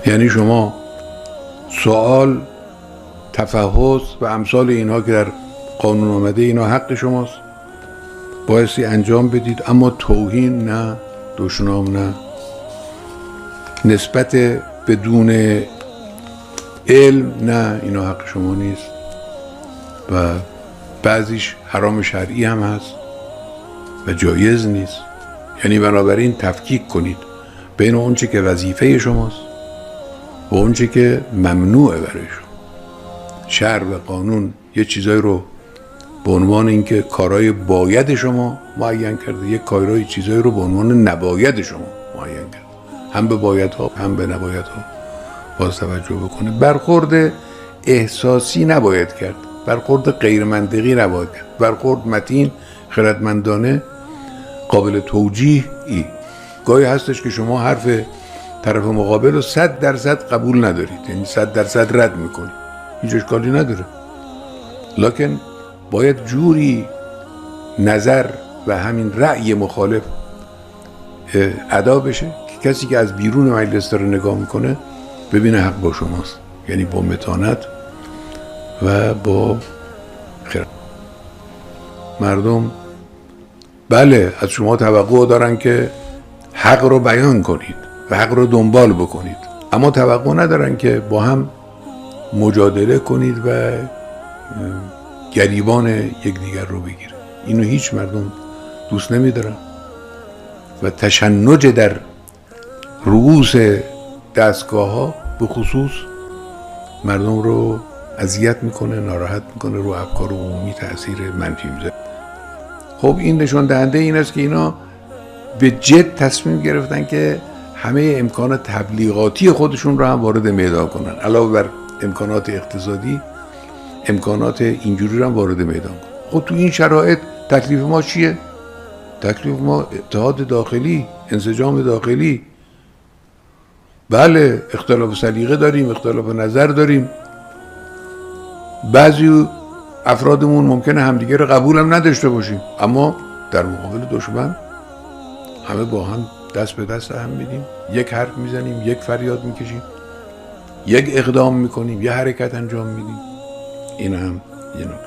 یعنی شما سوال، تفحص و امثال اینها که در قانون آمده اینا حق شماست، بایستی انجام بدید، اما توهین نه، دشنام نه، نسبت بدون علم نه، اینا حق شما نیست و بعضیش حرام شرعی هم هست و جایز نیست. یعنی بنابراین تفکیک کنید بین اونچه که وظیفه شماست و اونچه که ممنوعه برای شما. شرع و قانون یه چیزایی رو به عنوان اینکه کارهای باید شما معین کرده، یه کارهای چیزایی رو به عنوان نباید شما معین کرده. هم به بایدها هم به نبایدها باز توجه بکنه. برخورد احساسی نباید کرد، برخورد غیر منطقی نباید کرد، برخورد متین، خردمندانه، قابل توجیه. گاهی هستش که شما حرف طرف مقابل رو 100% قبول ندارید، یعنی 100% رد میکنید، هیچ اشکالی نداره، لکن باید جوری نظر و همین رأی مخالف ادا بشه که کسی که از بیرون مجلس داره نگاه میکنه ببینه حق با شماست، یعنی با متانت و با خرد. مردم بله از شما توقع دارن که حق رو بیان کنید و حق رو دنبال بکنید، اما توقع ندارن که با هم مجادله کنید و گریبان یکدیگر رو بگیره. اینو هیچ مردم دوست نمیدارن و تشنج در رؤوس دستگاه ها به خصوص مردم رو اذیت میکنه، ناراحت میکنه، رو افکار عمومی تأثیر منفی میذاره. خب این نشان دهنده این است که اینا به جد تصمیم گرفتن که همه امکانات تبلیغاتی خودشون رو هم وارد میدان کنن، علاوه بر امکانات اقتصادی امکانات اینجوری رو هم وارد میدان کنن. خب تو این شرایط تکلیف ما چیه؟ تکلیف ما اتحاد داخلی، انسجام داخلی. بله اختلاف سلیقه داریم، اختلاف نظر داریم، بعضی افرادمون ممکنه همدیگه رو قبول هم نداشته باشیم، اما در مقابل دشمن همه با هم دست به دست هم میدیم، یک حرف میزنیم، یک فریاد میکشیم، یک اقدام میکنیم، یک حرکت انجام میدیم. این هم یه نکته.